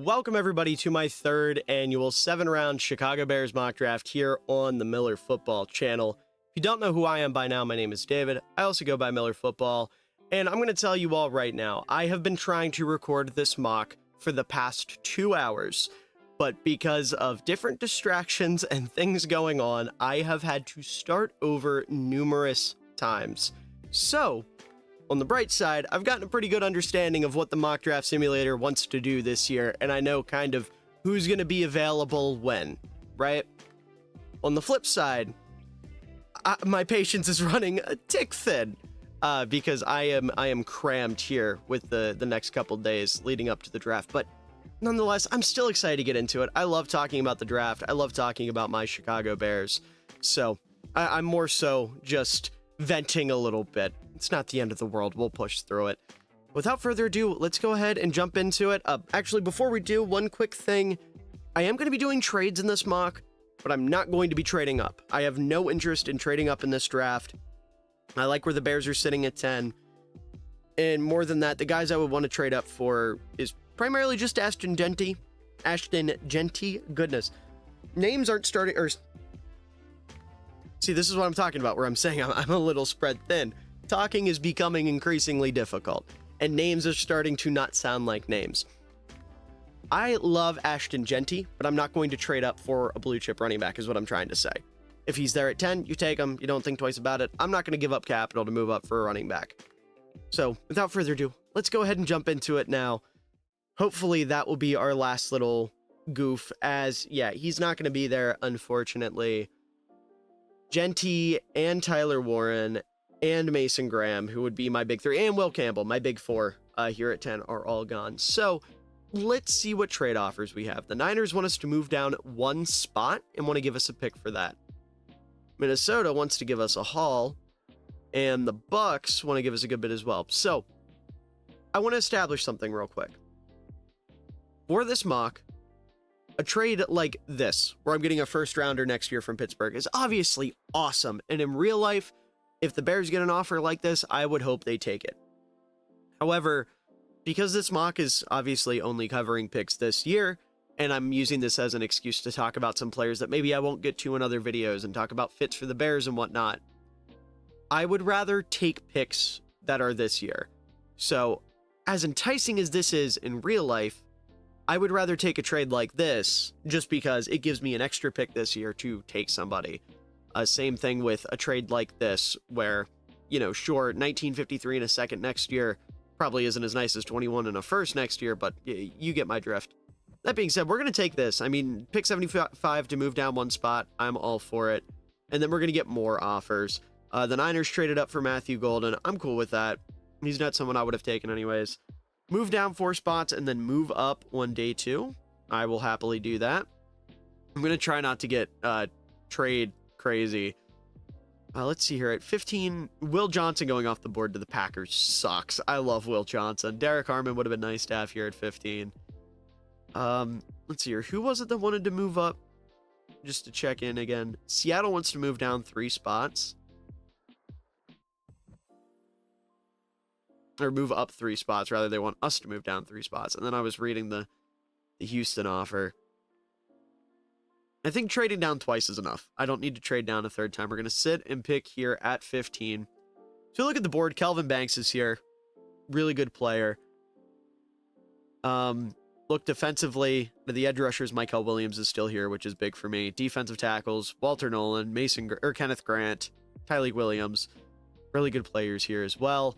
Welcome everybody to my third annual 7-round Chicago Bears mock draft here on the Miller Football channel. If you don't know who I am by now, my name is David. I also go by MillerFootball, and I'm going to tell you all right now, I have been trying to record this mock for the past 2 hours, but because of different distractions and things going on, I have had to start over numerous times. So, on the bright side, I've gotten a pretty good understanding of what the mock draft simulator wants to do this year, and I know kind of who's going to be available when, right? On the flip side, my patience is running a tick thin because I am crammed here with the next couple days leading up to the draft. But nonetheless, I'm still excited to get into it. I love talking about the draft. I love talking about my Chicago Bears. So I'm more so just venting a little bit. It's not the end of the world. We'll push through it. Without further ado, let's go ahead and jump into it. Actually, before we do, one quick thing. I am going to be doing trades in this mock, but I'm not going to be trading up. I have no interest in trading up in this draft. I like where the Bears are sitting at 10. And more than that, the guys I would want to trade up for is primarily just Ashton Jeanty. Ashton Jeanty. Goodness. Names aren't starting... See, this is what I'm talking about, where I'm saying I'm a little spread thin. Talking is becoming increasingly difficult, and names are starting to not sound like names. I love Ashton Jeanty, but I'm not going to trade up for a blue chip running back, is what I'm trying to say. If he's there at 10, you take him. You don't think twice about it. I'm not going to give up capital to move up for a running back. So, without further ado, let's go ahead and jump into it now. Hopefully, that will be our last little goof, as, yeah, he's not going to be there, unfortunately. Jeanty and Tyler Warren and Mason Graham, who would be my big three, and Will Campbell, my big four here at 10, are all gone. So let's see what trade offers we have. The Niners want us to move down one spot and want to give us a pick for that. Minnesota wants to give us a haul, and the Bucks want to give us a good bit as well. So I want to establish something real quick. For this mock, a trade like this, where I'm getting a first rounder next year from Pittsburgh, is obviously awesome. And in real life, if the Bears get an offer like this, I would hope they take it. However, because this mock is obviously only covering picks this year, and I'm using this as an excuse to talk about some players that maybe I won't get to in other videos and talk about fits for the Bears and whatnot, I would rather take picks that are this year. So, as enticing as this is in real life, I would rather take a trade like this just because it gives me an extra pick this year to take somebody. Same thing with a trade like this where, you know, sure, 1953 and a second next year probably isn't as nice as 21 and a first next year, but you get my drift. That being said, we're going to take this. I mean, pick 75 to move down one spot. I'm all for it. And then we're going to get more offers. The Niners traded up for Matthew Golden. I'm cool with that. He's not someone I would have taken anyways. Move down 4 spots and then move up on day 2. I will happily do that. I'm going to try not to get trade crazy. Let's see here. At 15, Will Johnson going off the board to the Packers sucks. I love Will Johnson. Derek Harmon would have been nice to have here at 15. Let's see here. Who was it that wanted to move up? Just to check in again. Seattle wants to move down 3 spots. Or move up 3 spots, rather. They want us to move down 3 spots. And then I was reading the Houston offer. I think trading down twice is enough. I don't need to trade down a third time. We're going to sit and pick here at 15. So look at the board. Kelvin Banks is here. Really good player. Look defensively. The edge rushers, Michael Williams is still here, which is big for me. Defensive tackles, Walter Nolan, Kenneth Grant, Tyleek Williams. Really good players here as well.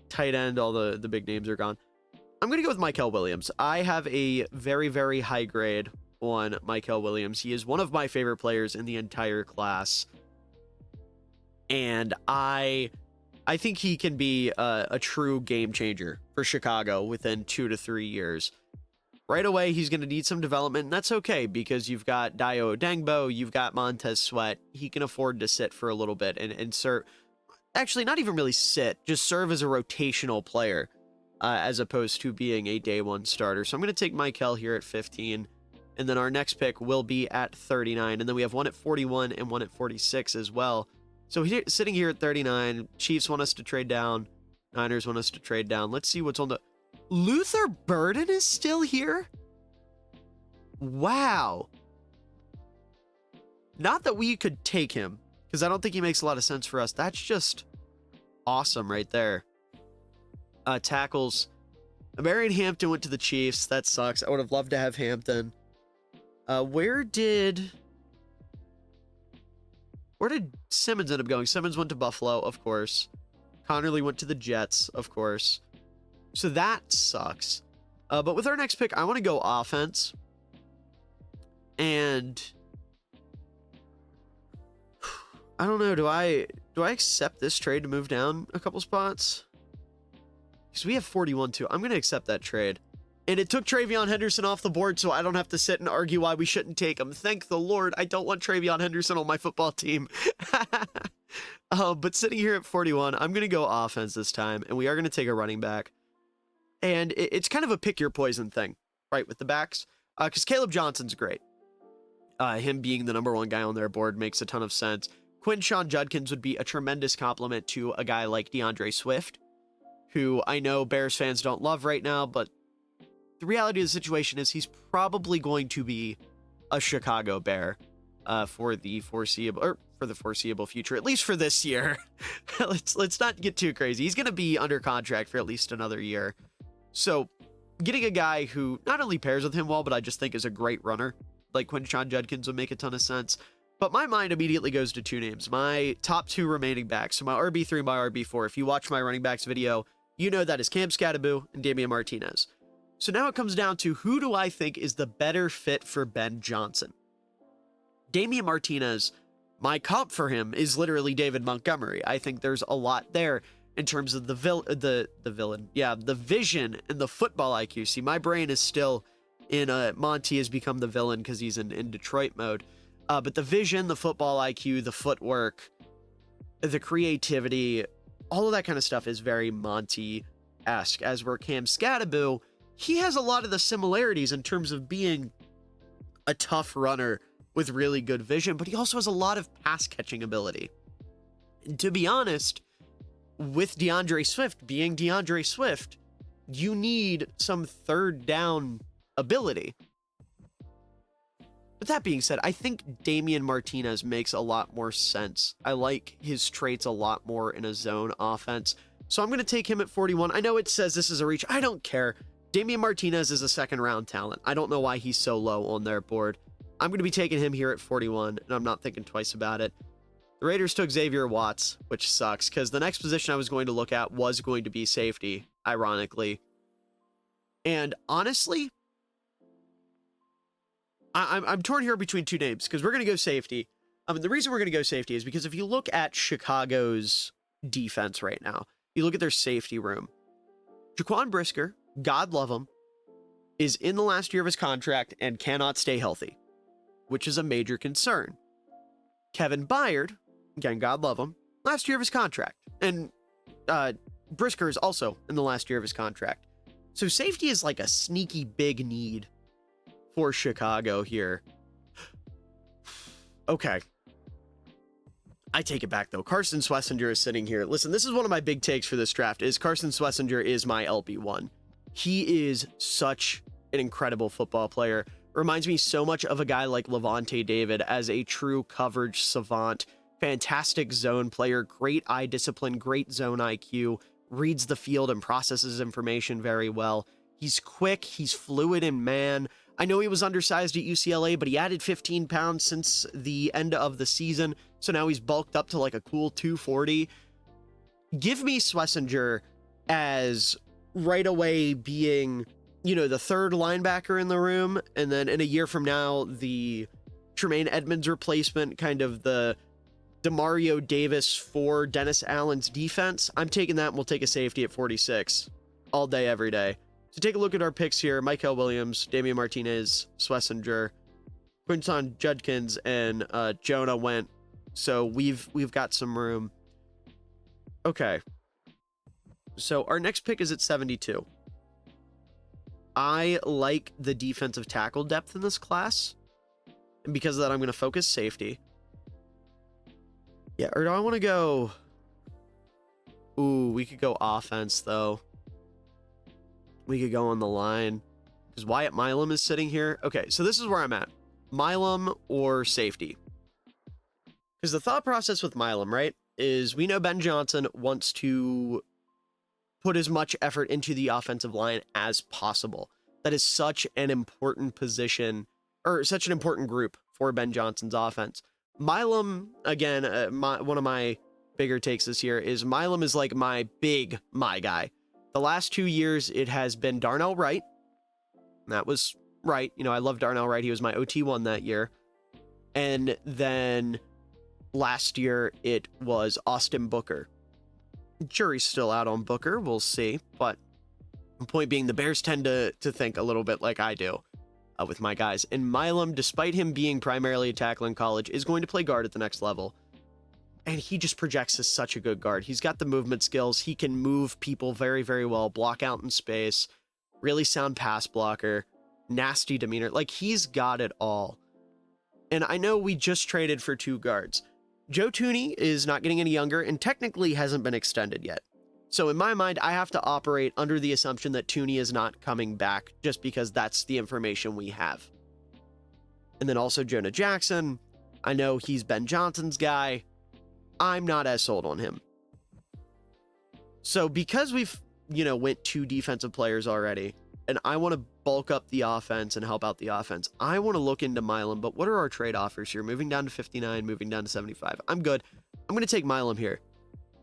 Tight end, all the big names are gone. I'm going to go with Michael Williams. I have a very, very high grade on Michael Williams. He is one of my favorite players in the entire class. And I think he can be a true game changer for Chicago within 2 to 3 years. Right away, he's going to need some development, and that's okay because you've got Dio Odengbo, you've got Montez Sweat. He can afford to sit for a little bit and serve. Actually, not even really sit, just serve as a rotational player as opposed to being a day 1 starter. So I'm going to take Michael here at 15. And then our next pick will be at 39. And then we have one at 41 and one at 46 as well. So sitting here at 39, Chiefs want us to trade down. Niners want us to trade down. Let's see what's on the... Luther Burden is still here? Wow. Not that we could take him, because I don't think he makes a lot of sense for us. That's just awesome right there. Tackles. Marion Hampton went to the Chiefs. That sucks. I would have loved to have Hampton. Where did Simmons end up going? Simmons went to Buffalo, of course. Connerly went to the Jets, of course. So that sucks. But with our next pick, I want to go offense. And I don't know. Do I accept this trade to move down a couple spots? Because we have 41 too. I'm going to accept that trade. And it took TreVeyon Henderson off the board, so I don't have to sit and argue why we shouldn't take him. Thank the Lord, I don't want TreVeyon Henderson on my football team. But sitting here at 41, I'm going to go offense this time, and we are going to take a running back. And it's kind of a pick your poison thing, right, with the backs. Because Caleb Johnson's great. Him being the number one guy on their board makes a ton of sense. Quinshon Judkins would be a tremendous compliment to a guy like DeAndre Swift, who I know Bears fans don't love right now, but the reality of the situation is he's probably going to be a Chicago Bear for the foreseeable future, at least for this year. let's not get too crazy. He's going to be under contract for at least another year. So getting a guy who not only pairs with him well, but I just think is a great runner, like Quinshon Judkins, would make a ton of sense. But my mind immediately goes to two names. My top two remaining backs. So my RB3, my RB4. If you watch my running backs video, you know that is Cam Skattebo and Damian Martinez. So now it comes down to who do I think is the better fit for Ben Johnson? Damian Martinez, my comp for him is literally David Montgomery. I think there's a lot there in terms of the vision and the football IQ. See, my brain is still in Monty has become the villain because he's in Detroit mode. But the vision, the football IQ, the footwork, the creativity, all of that kind of stuff is very Monty-esque. As where Cam Skattebo, he has a lot of the similarities in terms of being a tough runner with really good vision, but he also has a lot of pass-catching ability. And to be honest, with DeAndre Swift being DeAndre Swift, you need some third down ability. With that being said, I think Damian Martinez makes a lot more sense. I like his traits a lot more in a zone offense. So I'm going to take him at 41. I know it says this is a reach. I don't care. Damian Martinez is a second round talent. I don't know why he's so low on their board. I'm going to be taking him here at 41, and I'm not thinking twice about it. The Raiders took Xavier Watts, which sucks, because the next position I was going to look at was going to be safety, ironically. And honestly, I'm torn here between two names, because we're going to go safety. The reason we're going to go safety is because if you look at Chicago's defense right now, you look at their safety room, Jaquan Brisker, God love him, is in the last year of his contract and cannot stay healthy, which is a major concern. Kevin Byard, again, God love him, last year of his contract. And Brisker is also in the last year of his contract. So safety is like a sneaky big need for Chicago here. Okay. I take it back, though. Carson Schlesinger is sitting here. Listen, this is one of my big takes for this draft, is Carson Schlesinger is my LB1. He is such an incredible football player. Reminds me so much of a guy like Levante David as a true coverage savant. Fantastic zone player, great eye discipline, great zone IQ, reads the field and processes information very well. He's quick, he's fluid in man. I know he was undersized at UCLA, but he added 15 pounds since the end of the season, so now he's bulked up to like a cool 240. Give me Schlesinger as right away being, you know, the third linebacker in the room, and then in a year from now, the Tremaine Edmonds replacement, kind of the Demario Davis for Dennis Allen's defense. I'm taking that, and we'll take a safety at 46 all day, every day. So take a look at our picks here. Michael Williams, Damian Martinez, Schlesinger, Quinshon Judkins, and Jonah went. So we've got some room. Okay. So our next pick is at 72. I like the defensive tackle depth in this class. And because of that, I'm going to focus safety. Yeah, or do I want to go... Ooh, we could go offense, though. We could go on the line. because Wyatt Milam is sitting here. Okay, so this is where I'm at. Milam or safety. Because the thought process with Milam, right, is we know Ben Johnson wants to put as much effort into the offensive line as possible. That is such an important position, or such an important group for Ben Johnson's offense. Milam, again, one of my bigger takes this year is Milam is like my guy. The last 2 years, it has been Darnell Wright. That was right. You know, I love Darnell Wright. He was my OT1 that year. And then last year, it was Austin Booker. Jury's still out on Booker. We'll see. But the point being, the Bears tend to think a little bit like I do with my guys. And Milam, despite him being primarily a tackle in college, is going to play guard at the next level. And he just projects as such a good guard. He's got the movement skills. He can move people very, very well, block out in space, really sound pass blocker, nasty demeanor. Like, he's got it all. And I know we just traded for 2 guards. Joe Thuney is not getting any younger and technically hasn't been extended yet. So in my mind, I have to operate under the assumption that Thuney is not coming back just because that's the information we have. And then also Jonah Jackson. I know he's Ben Johnson's guy. I'm not as sold on him. So because we've, went 2 defensive players already, and I want to bulk up the offense and help out the offense, I want to look into Milam. But what are our trade offers here? Moving down to 59, moving down to 75. I'm good. I'm going to take Milam here.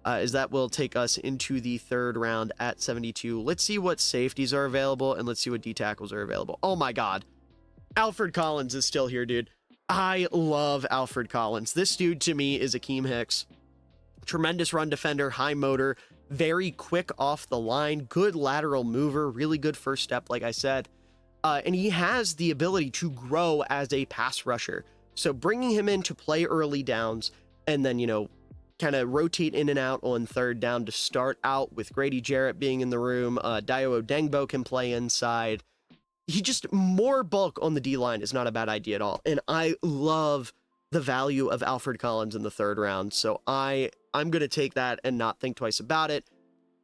As that will take us into the 3rd round at 72. Let's see what safeties are available, and let's see what D tackles are available. Oh my God. Alfred Collins is still here, dude. I love Alfred Collins. This dude, to me, is Akeem Hicks. Tremendous run defender, high motor, very quick off the line, good lateral mover, really good first step, like I said. And he has the ability to grow as a pass rusher. So bringing him in to play early downs and then, kind of rotate in and out on 3rd down to start out with Grady Jarrett being in the room. Dayo Odengbo can play inside. He just, more bulk on the D-line is not a bad idea at all. And I love the value of Alfred Collins in the 3rd round. So I'm going to take that and not think twice about it,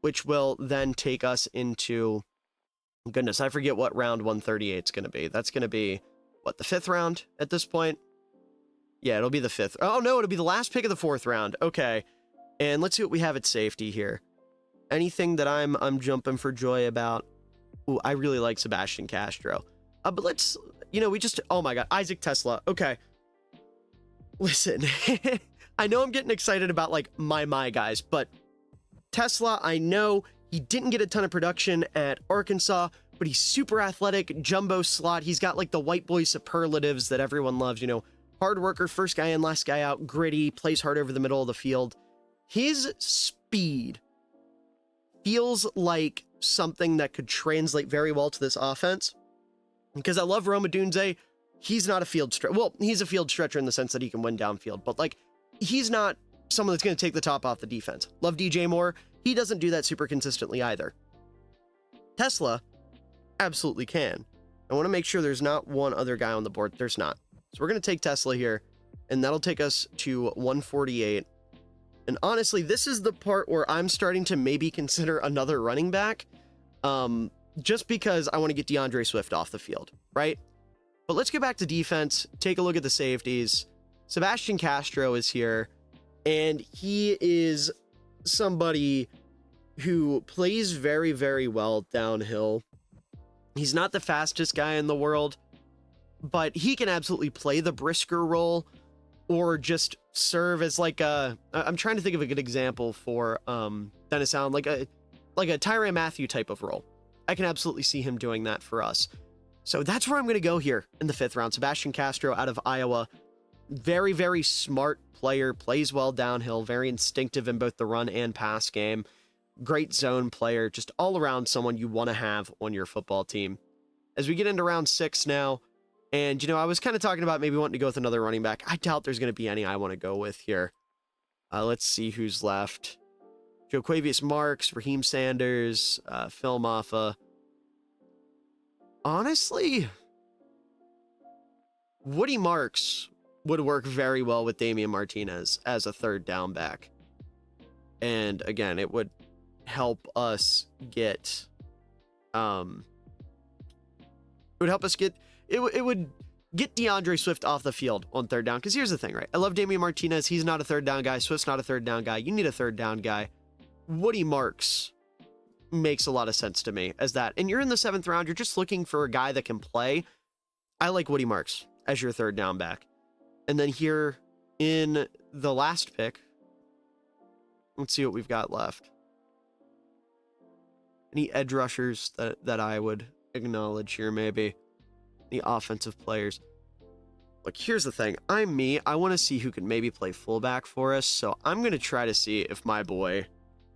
which will then take us into, goodness, I forget what round 138 is going to be. That's going to be, what, the 5th round at this point? Yeah, it'll be the 5th. Oh, no, it'll be the last pick of the 4th round. Okay. And let's see what we have at safety here. Anything that I'm jumping for joy about? Ooh, I really like Sebastian Castro. But let's, we just, oh my God, Isaac Tesla. Okay. Listen, I know I'm getting excited about like my guys, but Tesla, I know he didn't get a ton of production at Arkansas, but he's super athletic, jumbo slot. He's got like the white boy superlatives that everyone loves, hard worker, first guy in, last guy out, gritty, plays hard over the middle of the field. His speed feels like something that could translate very well to this offense. Because I love Rome Odunze. He's not a field stretcher. Well, he's a field stretcher in the sense that he can win downfield, but like, he's not someone that's going to take the top off the defense. Love DJ Moore. He doesn't do that super consistently either. Tesla absolutely can. I want to make sure there's not one other guy on the board. There's not. So we're going to take Tesla here, and that'll take us to 148. And honestly, this is the part where I'm starting to maybe consider another running back, just because I want to get DeAndre Swift off the field, right? But let's get back to defense, take a look at the safeties. Sebastian Castro is here, and he is somebody who plays very, very well downhill. He's not the fastest guy in the world, but he can absolutely play the brisker role or just serve as like I'm trying to think of a good example for Dennis Allen, like a Tyrann Mathieu type of role. I can absolutely see him doing that for us. So that's where I'm going to go here in the 5th round. Sebastian Castro out of Iowa. Very, very smart player, plays well downhill, very instinctive in both the run and pass game. Great zone player, just all around someone you want to have on your football team. As we get into round 6 now, and, I was kind of talking about maybe wanting to go with another running back. I doubt there's going to be any I want to go with here. Let's see who's left. Joquavius Marks, Raheem Sanders, Phil Maffa. Honestly, Woody Marks would work very well with Damian Martinez as a 3rd down back. And again, it would help us get would help us get, it would get DeAndre Swift off the field on third down. Because here's the thing, right? I love Damian Martinez. He's not a third down guy. Swift's not a third down guy. You need a third down guy. Woody Marks makes a lot of sense to me as that. And you're in the 7th round. You're just looking for a guy that can play. I like Woody Marks as your third down back. And then here in the last pick, let's see what we've got left. Any edge rushers that I would acknowledge here, maybe? The offensive players. Look, here's the thing. I'm me. I want to see who can maybe play fullback for us. So I'm going to try to see if my boy,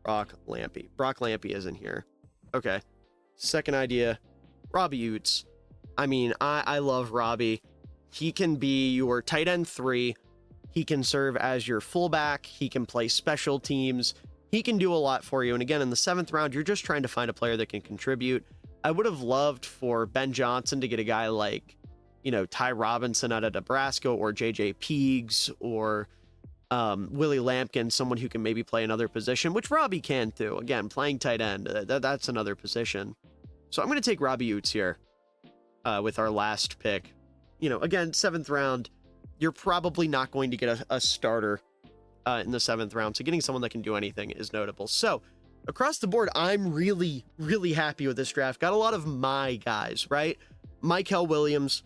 Brock Lampy isn't here. Okay. Second idea, Robbie Utes. I mean, I love Robbie. He can be your tight end 3. He can serve as your fullback. He can play special teams. He can do a lot for you. And again, in the 7th round, you're just trying to find a player that can contribute. I would have loved for Ben Johnson to get a guy like, you know, Ty Robinson out of Nebraska, or JJ Peegs, or Willie Lampkin, someone who can maybe play another position, which Robbie can too. Again, playing tight end, that's another position. So I'm going to take Robbie Utes here with our last pick. You know, again, 7th round, you're probably not going to get a starter in the 7th round. So getting someone that can do anything is notable. So across the board, I'm really, really happy with this draft. Got a lot of my guys, right? Mykel Williams,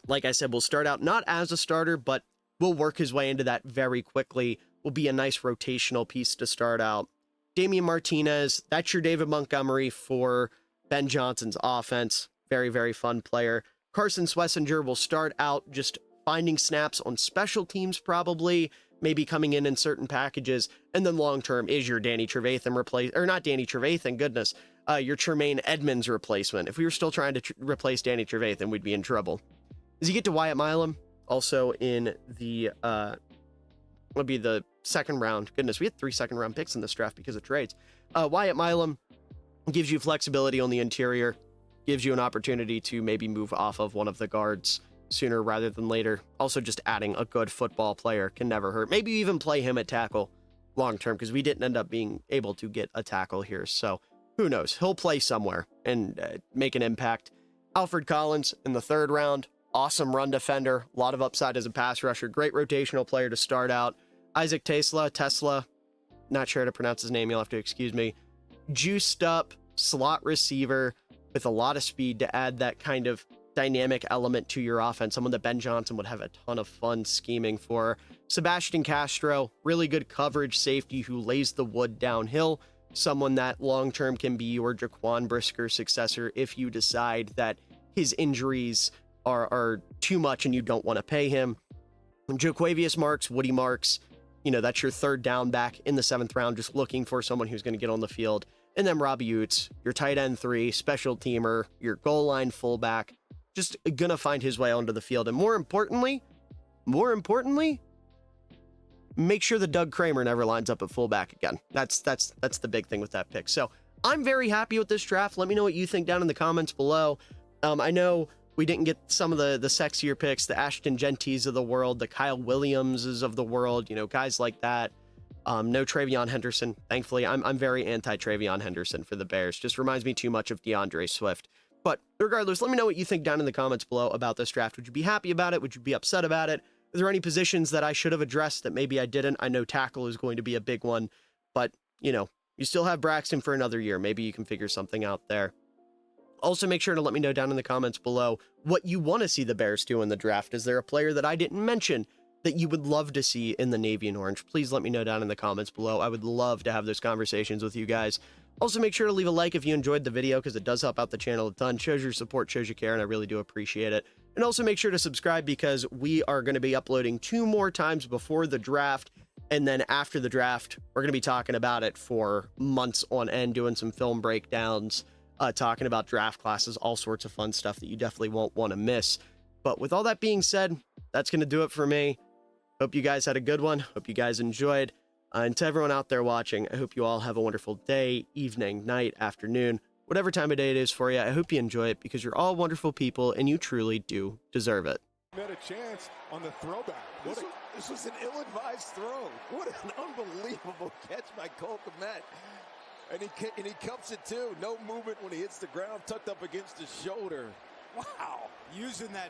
like I said, will start out not as a starter, but will work his way into that very quickly. Will be a nice rotational piece to start out. Damian Martinez, that's your David Montgomery for Ben Johnson's offense. Very, very fun player. Carson Schlesinger will start out just finding snaps on special teams, probably, maybe coming in certain packages. And then long-term is your Danny Trevathan not Danny Trevathan, goodness, your Tremaine Edmonds replacement. If we were still trying to replace Danny Trevathan, we'd be in trouble. As you get to Wyatt Milam, also in the, would be the 2nd round. Goodness, we had 3 second-round picks in this draft because of trades. Wyatt Milam gives you flexibility on the interior, gives you an opportunity to maybe move off of one of the guards sooner rather than later. Also, just adding a good football player can never hurt. Maybe even play him at tackle long-term, because we didn't end up being able to get a tackle here. So who knows? He'll play somewhere and make an impact. Alfred Collins in the 3rd round. Awesome run defender. A lot of upside as a pass rusher. Great rotational player to start out. Isaac Tesla, not sure how to pronounce his name. You'll have to excuse me. Juiced up slot receiver with a lot of speed to add that kind of dynamic element to your offense. Someone that Ben Johnson would have a ton of fun scheming for. Sebastian Castro, really good coverage safety who lays the wood downhill. Someone that long-term can be your Jaquan Brisker successor if you decide that his injuries are too much and you don't want to pay him. Joquavius Marks, Woody Marks, you know, that's your 3rd down back in the 7th round, just looking for someone who's going to get on the field. And then Robbie Utes, your tight end 3, special teamer, your goal line fullback, just going to find his way onto the field. And more importantly, make sure that Doug Kramer never lines up at fullback again. That's the big thing with that pick. So I'm very happy with this draft. Let me know what you think down in the comments below. I know we didn't get some of the sexier picks, the Ashton Genties of the world, the Kyle Williamses of the world, you know, guys like that. No Travion Henderson. Thankfully, I'm very anti-Travion Henderson for the Bears. Just reminds me too much of DeAndre Swift. But regardless, let me know what you think down in the comments below about this draft. Would you be happy about it? Would you be upset about it? Are there any positions that I should have addressed that maybe I didn't? I know tackle is going to be a big one, but, you know, you still have Braxton for another year. Maybe you can figure something out there. Also, make sure to let me know down in the comments below what you want to see the Bears do in the draft. Is there a player that I didn't mention that you would love to see in the navy and orange? Please let me know down in the comments below. I would love to have those conversations with you guys. Also, make sure to leave a like if you enjoyed the video, because it does help out the channel a ton. Shows your support, shows you care, and I really do appreciate it. And also make sure to subscribe, because we are going to be uploading 2 more times before the draft. And then after the draft, we're going to be talking about it for months on end, doing some film breakdowns, talking about draft classes, all sorts of fun stuff that you definitely won't want to miss. But with all that being said, that's going to do it for me. Hope you guys had a good one. Hope you guys enjoyed. And to everyone out there watching, I hope you all have a wonderful day, evening, night, afternoon, whatever time of day it is for you. I hope you enjoy it, because you're all wonderful people and you truly do deserve it. Had a chance on the throwback. This was an ill-advised throw. What an unbelievable catch by Cole Kmet. And he cups it too. No movement when he hits the ground, tucked up against his shoulder. Wow, using that